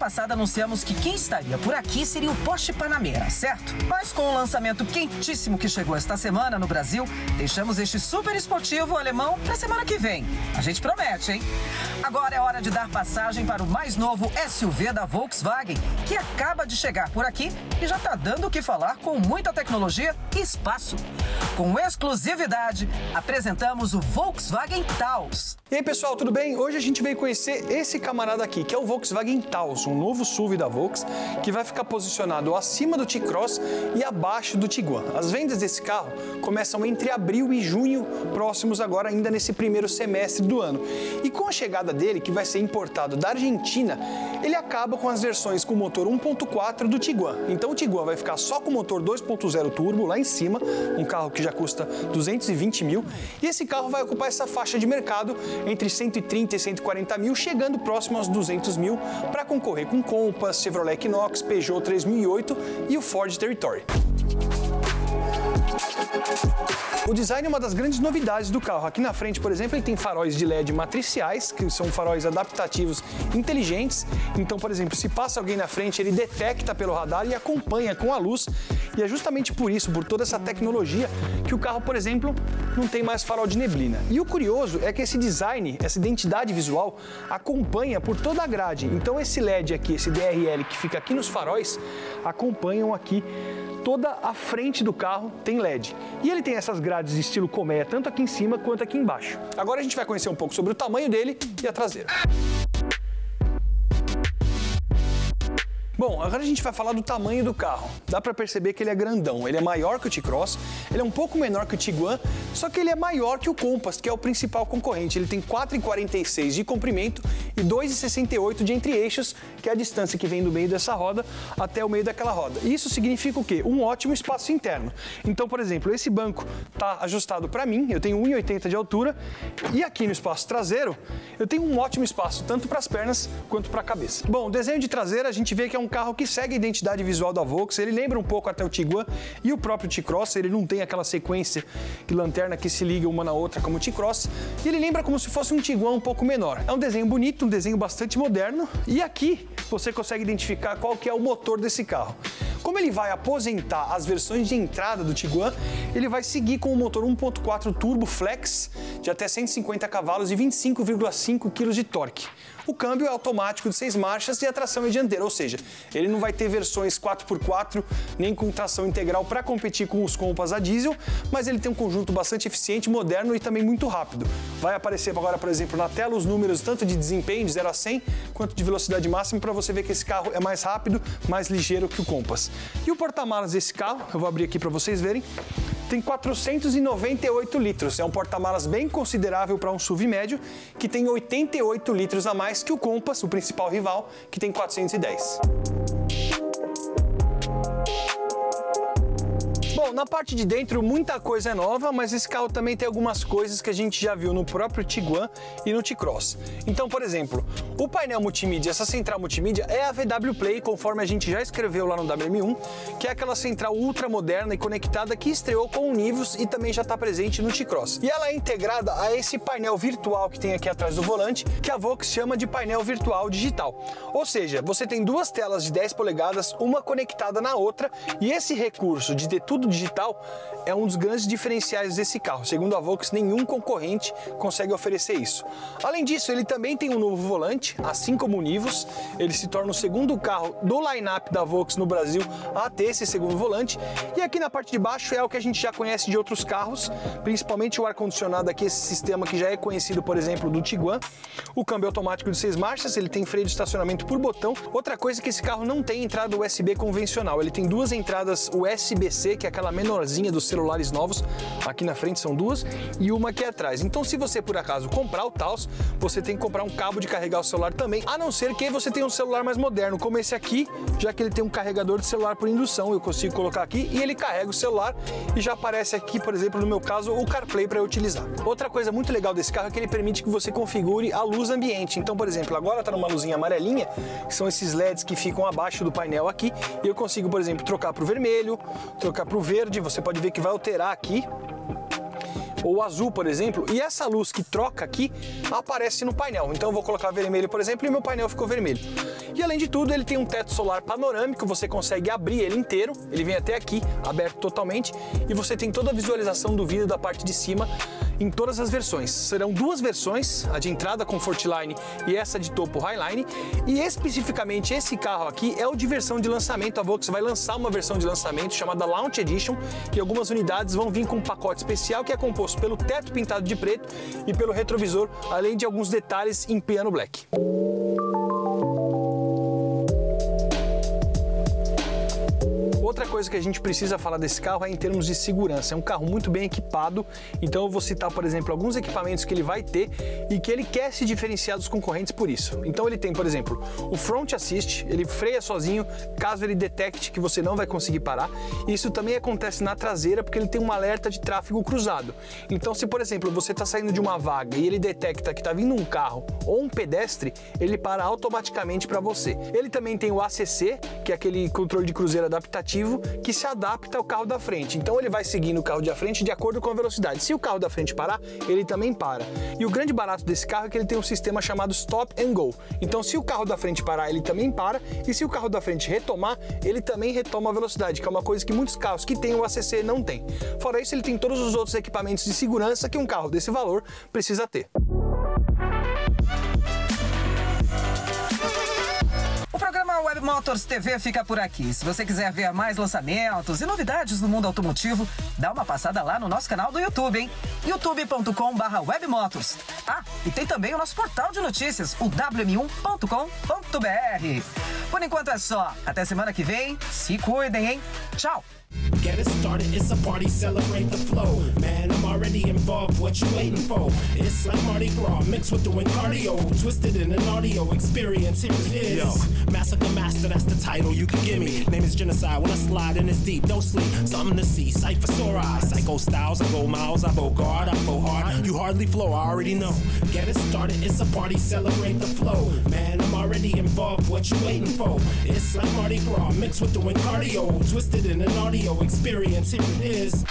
passada anunciamos que quem estaria por aqui seria o Porsche Panamera, certo? Mas com o lançamento quentíssimo que chegou esta semana no Brasil, deixamos este super esportivo alemão para semana que vem. A gente promete, hein? Agora é hora de dar passagem para o mais novo SUV da Volkswagen, que acaba de chegar por aqui e já está dando o que falar com muita tecnologia e espaço. Com exclusividade, apresentamos o Volkswagen Taos. E aí pessoal, tudo bem? Hoje a gente veio conhecer esse camarada aqui, que é o Volkswagen Taos, um novo SUV da Volks, que vai ficar posicionado acima do T-Cross e abaixo do Tiguan. As vendas desse carro começam entre abril e junho, próximos agora ainda nesse primeiro semestre do ano. E com a chegada dele, que vai ser importado da Argentina, ele acaba com as versões com motor 1.4 do Tiguan. Então o Tiguan vai ficar só com motor 2.0 turbo lá em cima, um carro que já custa 220 mil, e esse carro vai ocupar essa faixa de mercado entre 130 e 140 mil, chegando próximo aos 200 mil, para concorrer com Compass, Chevrolet Equinox, Peugeot 3008 e o Ford Territory. O design é uma das grandes novidades do carro. Aqui na frente, por exemplo, ele tem faróis de LED matriciais, que são faróis adaptativos inteligentes. Então, por exemplo, se passa alguém na frente, ele detecta pelo radar e acompanha com a luz. E é justamente por isso, por toda essa tecnologia, que o carro, por exemplo, não tem mais farol de neblina. E o curioso é que esse design, essa identidade visual, acompanha por toda a grade. Então esse LED aqui, esse DRL que fica aqui nos faróis, acompanham aqui toda a frente do carro tem LED. E ele tem essas grades de estilo colmeia, tanto aqui em cima quanto aqui embaixo. Agora a gente vai conhecer um pouco sobre o tamanho dele e a traseira. Bom, agora a gente vai falar do tamanho do carro. Dá para perceber que ele é grandão, ele é maior que o T-Cross, ele é um pouco menor que o Tiguan, só que ele é maior que o Compass, que é o principal concorrente. Ele tem 4,46 de comprimento e 2,68 de entre-eixos, que é a distância que vem do meio dessa roda até o meio daquela roda. Isso significa o quê? Um ótimo espaço interno. Então, por exemplo, esse banco está ajustado para mim, eu tenho 1,80 de altura, e aqui no espaço traseiro, eu tenho um ótimo espaço, tanto para as pernas quanto para a cabeça. Bom, o desenho de traseira, a gente vê que é um carro que segue a identidade visual da Volks, ele lembra um pouco até o Tiguan e o próprio T-Cross, ele não tem aquela sequência de lanterna que se liga uma na outra como o T-Cross, e ele lembra como se fosse um Tiguan um pouco menor. É um desenho bonito, um desenho bastante moderno, e aqui você consegue identificar qual que é o motor desse carro. Como ele vai aposentar as versões de entrada do Tiguan, ele vai seguir com o motor 1.4 Turbo Flex de até 150 cavalos e 25,5 kg de torque. O câmbio é automático de 6 marchas e a tração é dianteira, ou seja, ele não vai ter versões 4x4 nem com tração integral para competir com os Compass a diesel, mas ele tem um conjunto bastante eficiente, moderno e também muito rápido. Vai aparecer agora, por exemplo, na tela os números tanto de desempenho de 0 a 100 quanto de velocidade máxima para você ver que esse carro é mais rápido, mais ligeiro que o Compass. E o porta-malas desse carro, eu vou abrir aqui para vocês verem, tem 498 litros, é um porta-malas bem considerável para um SUV médio, que tem 88 litros a mais que o Compass, o principal rival, que tem 410. Bom, na parte de dentro muita coisa é nova, mas esse carro também tem algumas coisas que a gente já viu no próprio Tiguan e no T-Cross. Então, por exemplo, o painel multimídia, essa central multimídia é a VW Play, conforme a gente já escreveu lá no WM1, que é aquela central ultra moderna e conectada que estreou com o Nivus e também já está presente no T-Cross. E ela é integrada a esse painel virtual que tem aqui atrás do volante, que a Volks chama de painel virtual digital. Ou seja, você tem duas telas de 10 polegadas, uma conectada na outra, e esse recurso de ter tudo digital é um dos grandes diferenciais desse carro. Segundo a Volks, nenhum concorrente consegue oferecer isso. Além disso, ele também tem um novo volante, assim como o Nivus. Ele se torna o segundo carro do line-up da Volks no Brasil a ter esse segundo volante. E aqui na parte de baixo é o que a gente já conhece de outros carros, principalmente o ar-condicionado aqui, esse sistema que já é conhecido, por exemplo, do Tiguan. O câmbio automático de 6 marchas, ele tem freio de estacionamento por botão. Outra coisa é que esse carro não tem entrada USB convencional, ele tem duas entradas USB-C, que é aquela menorzinha dos celulares novos, aqui na frente são duas, e uma aqui atrás. Então, se você por acaso comprar o Taos, você tem que comprar um cabo de carregar o celular também, a não ser que você tenha um celular mais moderno, como esse aqui, já que ele tem um carregador de celular por indução, eu consigo colocar aqui e ele carrega o celular e já aparece aqui, por exemplo, no meu caso, o CarPlay para eu utilizar. Outra coisa muito legal desse carro é que ele permite que você configure a luz ambiente. Então, por exemplo, agora está numa luzinha amarelinha, que são esses LEDs que ficam abaixo do painel aqui, e eu consigo, por exemplo, trocar para o vermelho, trocar para o verde. Você pode ver que vai alterar aqui ou azul, por exemplo, e essa luz que troca aqui aparece no painel. Então eu vou colocar vermelho, por exemplo, e meu painel ficou vermelho. E além de tudo, ele tem um teto solar panorâmico, você consegue abrir ele inteiro, ele vem até aqui, aberto totalmente, e você tem toda a visualização do vidro da parte de cima em todas as versões. Serão duas versões, a de entrada Comfortline e essa de topo Highline, e especificamente esse carro aqui é o de versão de lançamento. A Volkswagen vai lançar uma versão de lançamento chamada Launch Edition, e algumas unidades vão vir com um pacote especial que é composto pelo teto pintado de preto e pelo retrovisor, além de alguns detalhes em piano black. Outra coisa que a gente precisa falar desse carro é em termos de segurança. É um carro muito bem equipado, então eu vou citar, por exemplo, alguns equipamentos que ele vai ter e que ele quer se diferenciar dos concorrentes por isso. Então ele tem, por exemplo, o Front Assist, ele freia sozinho caso ele detecte que você não vai conseguir parar. Isso também acontece na traseira porque ele tem um alerta de tráfego cruzado. Então se, por exemplo, você está saindo de uma vaga e ele detecta que está vindo um carro ou um pedestre, ele para automaticamente para você. Ele também tem o ACC, que é aquele controle de cruzeiro adaptativo, que se adapta ao carro da frente. Então ele vai seguindo o carro da frente de acordo com a velocidade. Se o carro da frente parar, ele também para. E o grande barato desse carro é que ele tem um sistema chamado Stop and Go. Então se o carro da frente parar, ele também para, e se o carro da frente retomar, ele também retoma a velocidade, que é uma coisa que muitos carros que têm o ACC não têm. Fora isso, ele tem todos os outros equipamentos de segurança que um carro desse valor precisa ter. O programa Web Motors TV fica por aqui. Se você quiser ver mais lançamentos e novidades do mundo automotivo, dá uma passada lá no nosso canal do YouTube, hein? youtube.com/webmotors. Ah, e tem também o nosso portal de notícias, o wm1.com.br. Por enquanto é só. Até semana que vem. Se cuidem, hein? Tchau! Get it started, it's a party, celebrate the flow. Man, I'm already involved, what you waiting for? It's like Mardi Gras, mixed with doing cardio. Twisted in an audio experience, here it is. Yo, Massacre Master, that's the title you can give me. Name is Genocide, when I slide in it's deep, don't sleep. Something to see, sight for sore eyes. Psycho styles, I go miles, I go guard, I go hard. You hardly flow, I already know. Get it started, it's a party, celebrate the flow. Man, I'm already involved, what you waiting for? It's like Mardi Gras, mixed with doing cardio. Twisted in an audio experience, here it is.